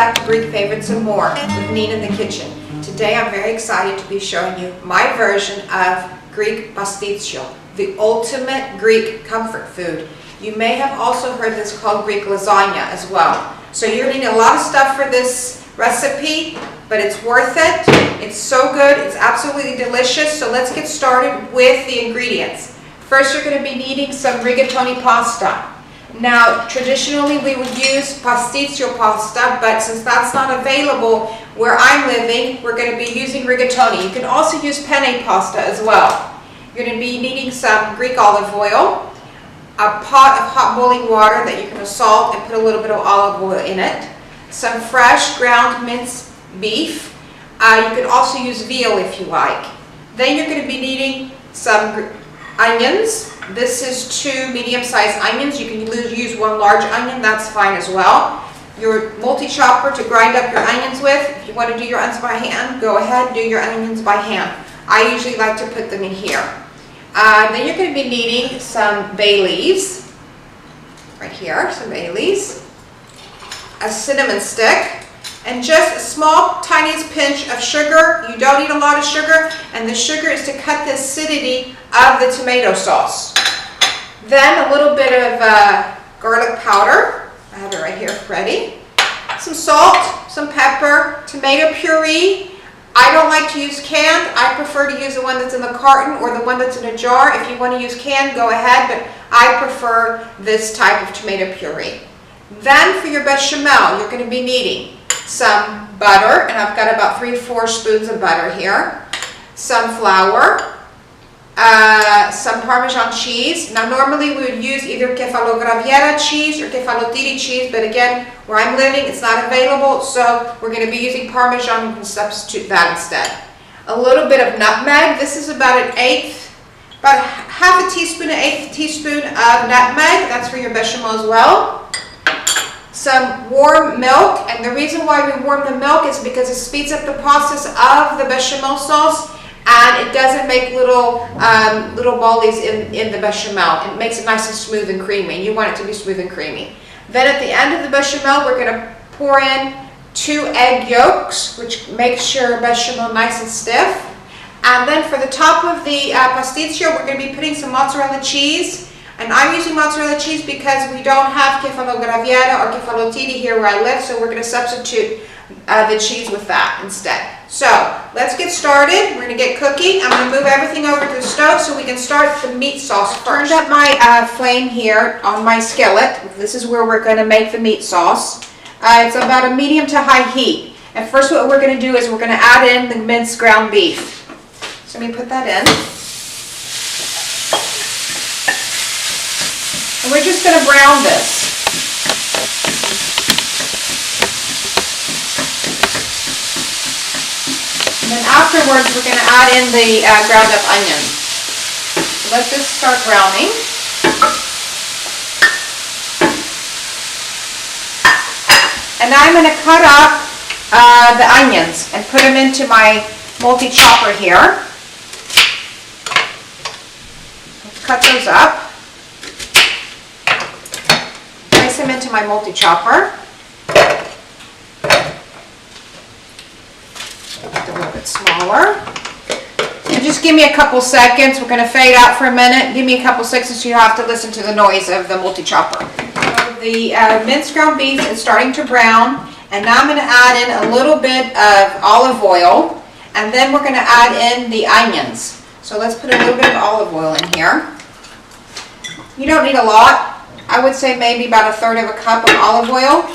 back to Greek Favorites and More with Nina in the kitchen. Today I'm very excited to be showing you my version of Greek Pastitsio, the ultimate Greek comfort food. You may have also heard this called Greek lasagna as well. So you're going to need a lot of stuff for this recipe, but it's worth it. It's so good. It's absolutely delicious. So let's get started with the ingredients. First, you're going to be needing some rigatoni pasta. Now, traditionally we would use Pastitsio pasta, but since that's not available where I'm living, we're going to be using rigatoni. You can also use penne pasta as well. You're going to be needing some Greek olive oil, a pot of hot boiling water that you're going to salt and put a little bit of olive oil in it, some fresh ground minced beef. You can also use veal if you like. Then you're going to be needing some onions. This is 2 medium-sized onions. You can use 1 large onion, that's fine as well. Your multi-chopper to grind up your onions with. If you want to do your onions by hand, go ahead, do your onions by hand. I usually like to put them in here. Then you're going to be needing some bay leaves, right here, some bay leaves, a cinnamon stick, and just a small, tiniest pinch of sugar. You don't need a lot of sugar, and the sugar is to cut the acidity of the tomato sauce. Then a little bit of garlic powder. I have it right here ready. Some salt, some pepper, tomato puree. I don't like to use canned. I prefer to use the one that's in the carton or the one that's in a jar. If you want to use canned, go ahead, but I prefer this type of tomato puree. Then for your bechamel, you're going to be needing some butter, and I've got about 3-4 spoons of butter here, some flour, some Parmesan cheese. Now normally we would use either kefalograviera cheese or kefalotiri cheese, but again, where I'm living it's not available, so we're going to be using Parmesan. You can substitute that instead. A little bit of nutmeg. This is about about half a teaspoon, an eighth teaspoon of nutmeg. That's for your bechamel as well. Some warm milk, and the reason why we warm the milk is because it speeds up the process of the bechamel sauce, and it doesn't make little ballies in the bechamel. It makes it nice and smooth and creamy. You want it to be smooth and creamy. Then at the end of the bechamel, we're going to pour in 2 egg yolks, which makes your bechamel nice and stiff. And then for the top of the pastitsio, we're going to be putting some mozzarella cheese. And I'm using mozzarella cheese because we don't have kefalograviera or kefalotiri here where I live, so we're going to substitute the cheese with that instead. So let's get started. We're going to get cooking. I'm going to move everything over to the stove so we can start the meat sauce first. Turned up my flame here on my skillet. This is where we're going to make the meat sauce. It's about a medium to high heat. And first what we're going to do is we're going to add in the minced ground beef. So let me put that in. And we're just going to brown this. And then afterwards we're going to add in the ground up onions. So let this start browning. And now I'm going to cut up the onions and put them into my multi-chopper here. Let's cut those up. Place them into my multi-chopper. A little bit smaller. And just give me a couple seconds. We're going to fade out for a minute. Give me a couple seconds so you have to listen to the noise of the multi-chopper. So the minced ground beef is starting to brown, and now I'm going to add in a little bit of olive oil, and then we're going to add in the onions. So let's put a little bit of olive oil in here. You don't need a lot. I would say maybe about 1/3 of a cup of olive oil.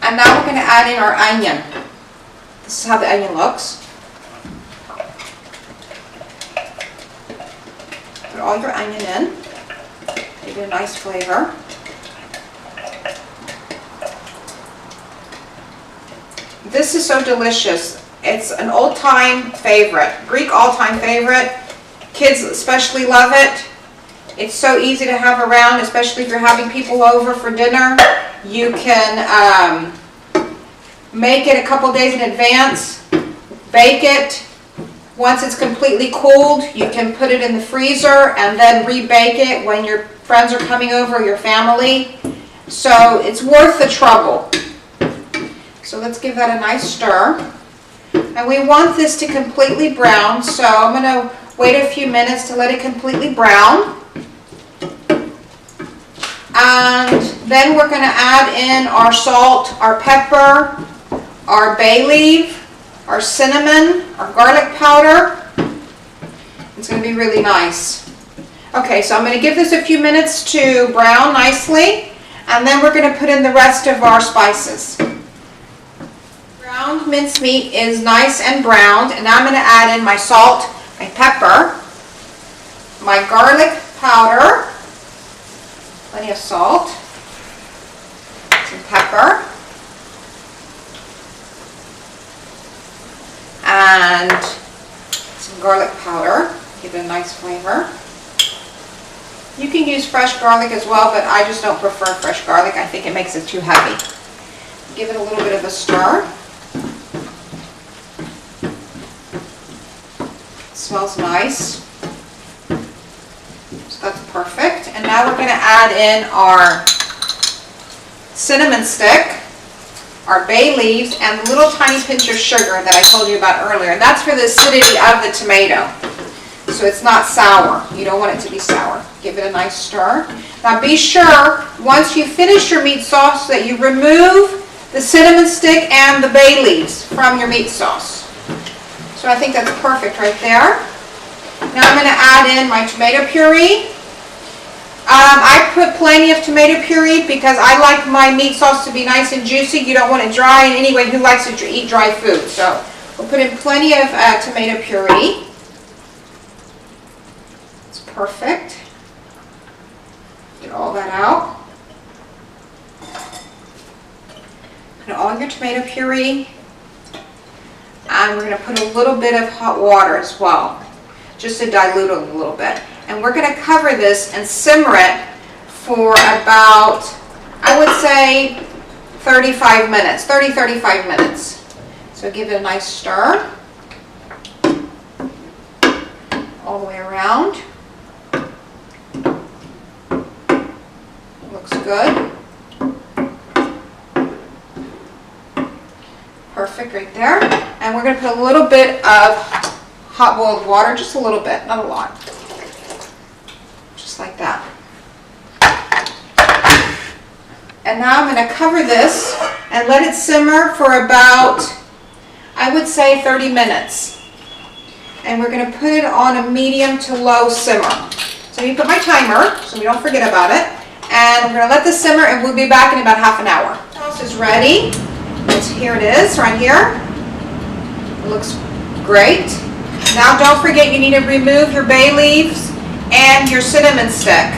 And now we're going to add in our onion. This is how the onion looks. Put all your onion in. Give it a nice flavor. This is so delicious. It's an old-time favorite, Greek all-time favorite. Kids especially love it. It's so easy to have around, especially if you're having people over for dinner. You can make it a couple days in advance, bake it. Once it's completely cooled, you can put it in the freezer and then rebake it when your friends are coming over, your family. So it's worth the trouble. So let's give that a nice stir. And we want this to completely brown, so I'm going to wait a few minutes to let it completely brown. And then we're going to add in our salt, our pepper, our bay leaf, our cinnamon, our garlic powder. It's going to be really nice. Okay, so I'm going to give this a few minutes to brown nicely, and then we're going to put in the rest of our spices. Ground mincemeat is nice and browned, and now I'm going to add in my salt, my pepper, my garlic powder, plenty of salt, some pepper, and some garlic powder. Give it a nice flavor. You can use fresh garlic as well, but I just don't prefer fresh garlic. I think it makes it too heavy. Give it a little bit of a stir. It smells nice. So that's perfect. And now we're going to add in our cinnamon stick, our bay leaves, and a little tiny pinch of sugar that I told you about earlier. And that's for the acidity of the tomato. So it's not sour. You don't want it to be sour. Give it a nice stir. Now be sure, once you finish your meat sauce, that you remove the cinnamon stick and the bay leaves from your meat sauce. So I think that's perfect right there. Now I'm going to add in my tomato puree. I put plenty of tomato puree because I like my meat sauce to be nice and juicy. You don't want it dry, and anyway, who likes to eat dry food? So we'll put in plenty of tomato puree. It's perfect. Get all that out. Put all your tomato puree. And we're going to put a little bit of hot water as well, just to dilute it a little bit. And we're going to cover this and simmer it for about, I would say, 35 minutes, 30-35 minutes. So give it a nice stir all the way around. Looks good. Perfect right there. And we're going to put a little bit of hot boiled water, just a little bit, not a lot. Just like that. And now I'm going to cover this and let it simmer for about, I would say, 30 minutes. And we're going to put it on a medium to low simmer. So you put my timer, so we don't forget about it. And we're going to let this simmer, and we'll be back in about half an hour. The sauce is ready. Here it is, right here. It looks great. Now don't forget, you need to remove your bay leaves and your cinnamon stick.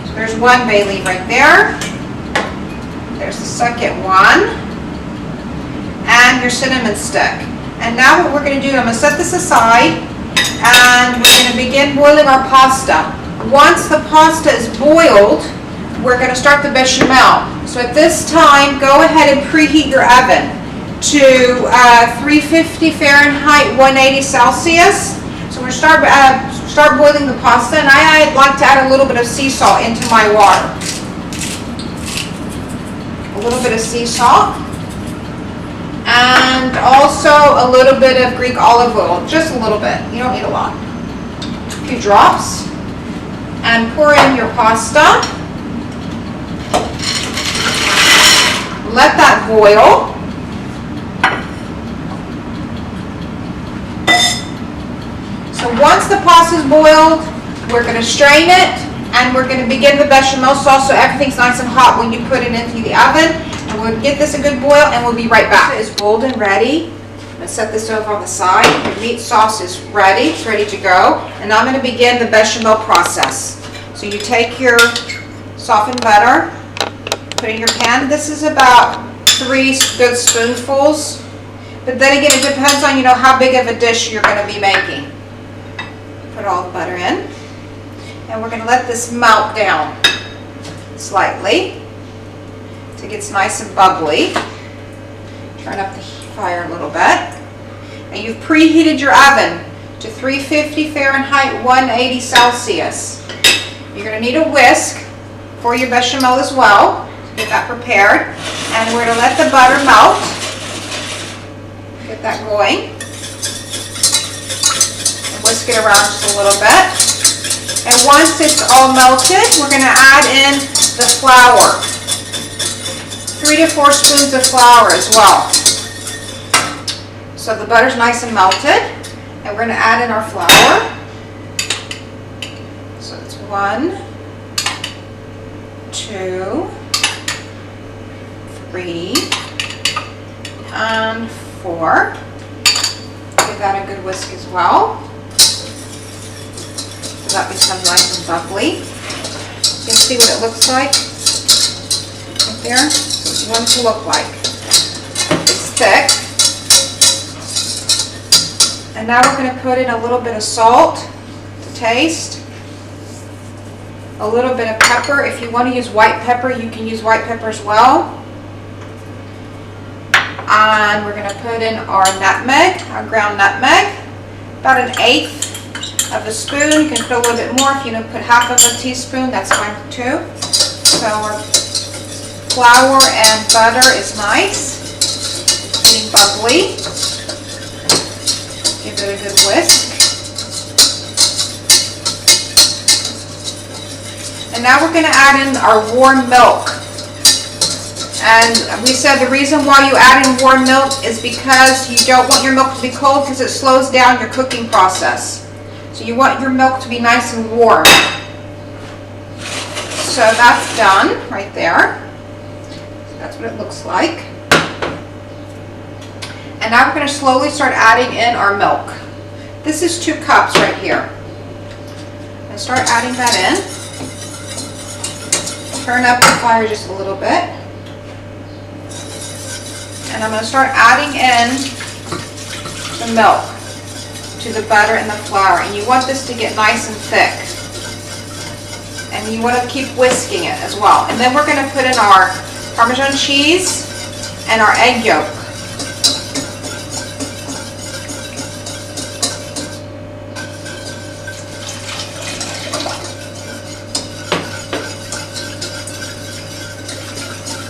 So there's one bay leaf right there. There's the second one. And your cinnamon stick. And now what we're going to do, I'm going to set this aside, and we're going to begin boiling our pasta. Once the pasta is boiled, we're going to start the bechamel. So at this time, go ahead and preheat your oven to 350 Fahrenheit, 180 Celsius. So we're going to start boiling the pasta, and I'd like to add a little bit of sea salt into my water. A little bit of sea salt. And also a little bit of Greek olive oil, just a little bit. You don't need a lot. A few drops. And pour in your pasta. Let that boil. So once the pasta is boiled, we're going to strain it, and we're going to begin the bechamel sauce so everything's nice and hot when you put it into the oven. And we'll get this a good boil, and we'll be right back. It is boiled and ready. I'm going to set this over on the side. Your meat sauce is ready. It's ready to go. And now I'm going to begin the bechamel process. So you take your softened butter, put it in your pan. This is about 3 good spoonfuls. But then again, it depends on, how big of a dish you're going to be making. Put all the butter in. And we're going to let this melt down slightly so it gets nice and bubbly. Turn up the fire a little bit. And you've preheated your oven to 350 Fahrenheit, 180 Celsius. You're going to need a whisk for your bechamel as well to get that prepared. And we're going to let the butter melt. Get that going. And whisk it around just a little bit. And once it's all melted, we're going to add in the flour. 3 to 4 spoons of flour as well. So the butter's nice and melted. And we're going to add in our flour. So it's 1, 2, 3, and 4. Give that a good whisk as well. So that becomes nice and bubbly. You can see what it looks like right there. So what you want it to look like. It's thick. And now we're going to put in a little bit of salt to taste. A little bit of pepper. If you want to use white pepper, you can use white pepper as well. And we're going to put in our nutmeg, our ground nutmeg, about 1/8 of a spoon. You can put a little bit more. If you put half of a teaspoon, that's fine too. So our flour and butter is nice. It's getting bubbly. Give it a good whisk. And now we're going to add in our warm milk. And we said the reason why you add in warm milk is because you don't want your milk to be cold because it slows down your cooking process. So you want your milk to be nice and warm. So that's done right there. That's what it looks like. And now we're going to slowly start adding in our milk. This is 2 cups right here. And start adding that in. Turn up the fire just a little bit. And I'm going to start adding in the milk to the butter and the flour. And you want this to get nice and thick. And you want to keep whisking it as well. And then we're going to put in our Parmesan cheese and our egg yolk.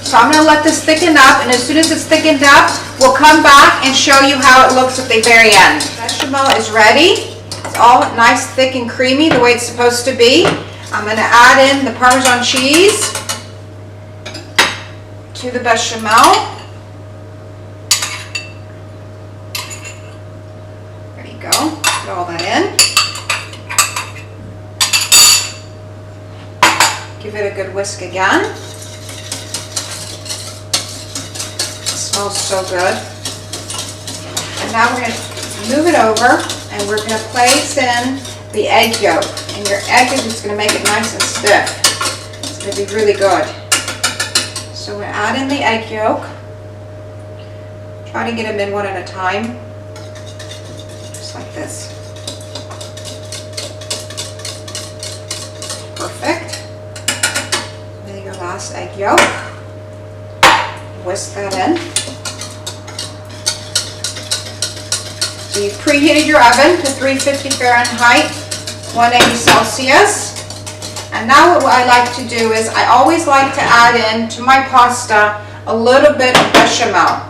So I'm going to let this thicken up, and as soon as it's thickened up, we'll come back and show you how it looks at the very end. Bechamel is ready. It's all nice, thick, and creamy the way it's supposed to be. I'm going to add in the Parmesan cheese to the bechamel. There you go. Put all that in. Give it a good whisk again. Smells so good. And now we're going to move it over and we're going to place in the egg yolk. And your egg is just going to make it nice and stiff. It's going to be really good. So we add in the egg yolk. Try to get them in one at a time. Just like this. Perfect. And then your last egg yolk. Whisk that in. So you've preheated your oven to 350 Fahrenheit, 180 Celsius. And now what I like to do is I always like to add in to my pasta a little bit of bechamel.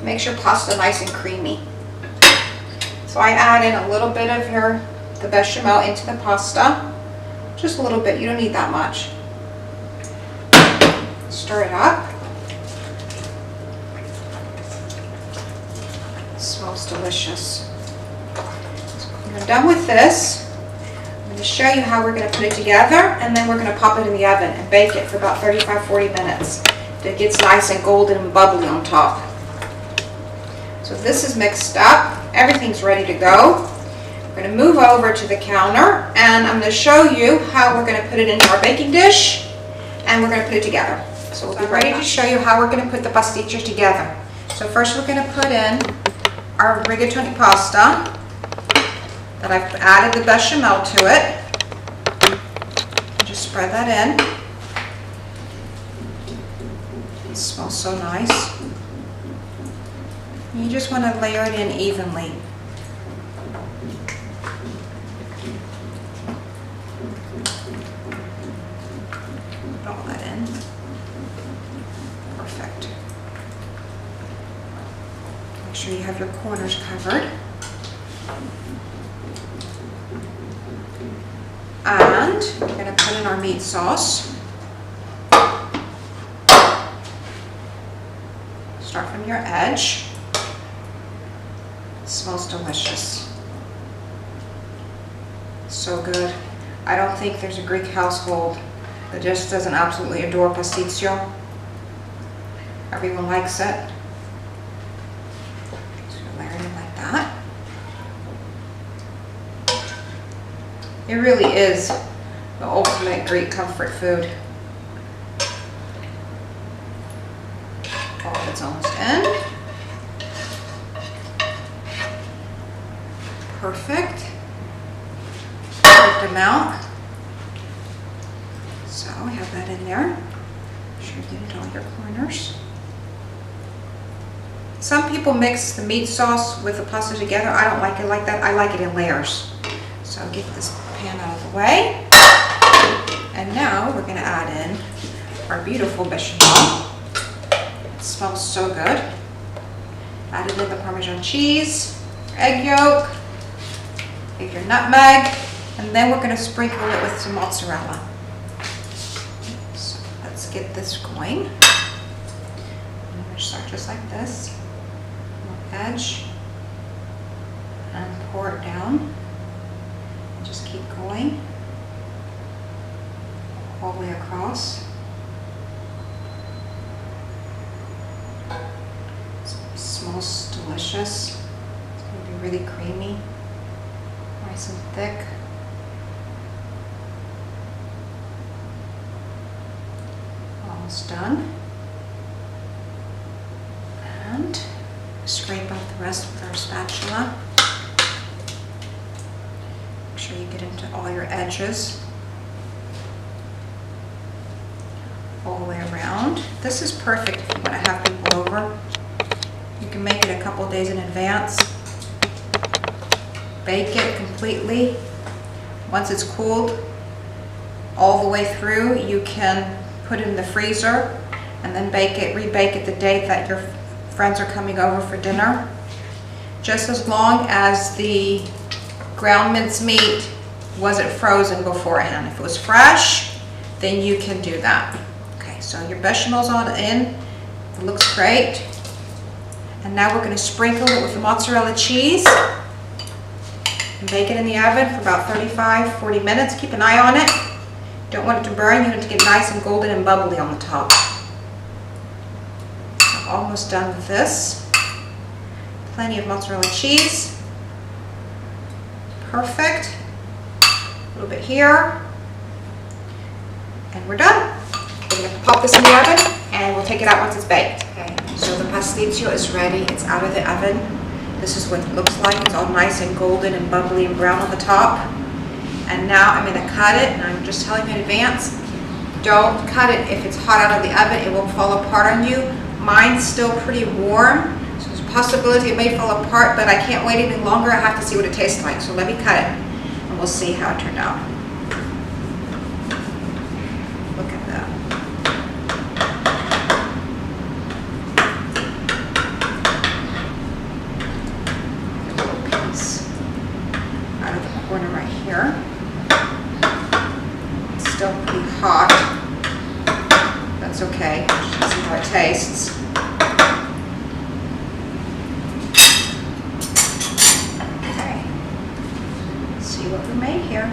Makes your pasta nice and creamy. So I add in a little bit of the bechamel into the pasta. Just a little bit, you don't need that much. Stir it up. Smells delicious. When I'm done with this, I'm going to show you how we're going to put it together, and then we're going to pop it in the oven and bake it for about 35-40 minutes. It gets nice and golden and bubbly on top. So this is mixed up. Everything's ready to go. We're going to move over to the counter, and I'm going to show you how we're going to put it into our baking dish, and we're going to put it together. So we'll be ready to show you how we're going to put the pasticcio together. So first we're going to put in our rigatoni pasta that I've added the bechamel to it. Just spread that in. It smells so nice. You just want to layer it in evenly. Put all that in. Perfect. Make sure you have your corners covered. And we're going to put in our meat sauce. Start from your edge. It smells delicious. So good. I don't think there's a Greek household that just doesn't absolutely adore Pastitsio. Everyone likes it. Just gonna layer it in like that. It really is the ultimate Greek comfort food. All of it's almost in. Perfect. Perfect amount. So we have that in there. Make sure you get into all your corners. Some people mix the meat sauce with the pasta together. I don't like it like that. I like it in layers. So I'll get this pan out of the way. And now we're going to add in our beautiful bechamel. It smells so good. Added in the Parmesan cheese, egg yolk, get your nutmeg, and then we're going to sprinkle it with some mozzarella. So let's get this going. I'm going to start just like this, edge, and pour it down. Just keep going all the way across. It smells delicious. It's going to be really creamy, nice and thick. Almost done. And scrape out the rest with our spatula. Make sure you get into all your edges. All the way around. This is perfect if you want to have people over. You can make it a couple days in advance. Bake it completely. Once it's cooled all the way through, you can put it in the freezer and then bake it, rebake it the day that your friends are coming over for dinner. Just as long as the ground mince meat wasn't frozen beforehand. If it was fresh, then you can do that. Okay, so your bechamel's all in. It looks great. And now we're going to sprinkle it with the mozzarella cheese and bake it in the oven for about 35-40 minutes. Keep an eye on it. Don't want it to burn. You want it to get nice and golden and bubbly on the top. I'm almost done with this. Plenty of mozzarella cheese. Perfect. A little bit here. And we're done. We're going to pop this in the oven and we'll take it out once it's baked. Okay, so the pastitsio is ready. It's out of the oven. This is what it looks like. It's all nice and golden and bubbly and brown on the top. And now I'm going to cut it, and I'm just telling you in advance, don't cut it if it's hot out of the oven. It will fall apart on you. Mine's still pretty warm, so there's a possibility it may fall apart, but I can't wait any longer. I have to see what it tastes like. So let me cut it, and we'll see how it turned out. Look at that. A little piece out of the corner right here. It's still pretty hot. That's okay. Let's see how it tastes. Okay. Let's see what we made here.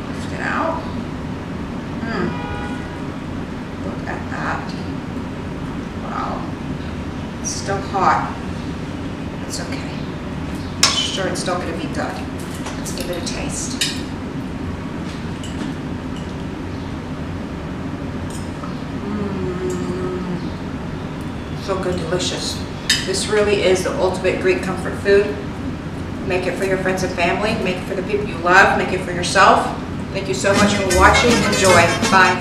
Lift it out. Look at that. Wow. It's still hot. It's okay. I'm sure it's still going to be good. Let's give it a taste. So good, delicious. This really is the ultimate Greek comfort food. Make it for your friends and family. Make it for the people you love. Make it for yourself. Thank you so much for watching. Enjoy. Bye.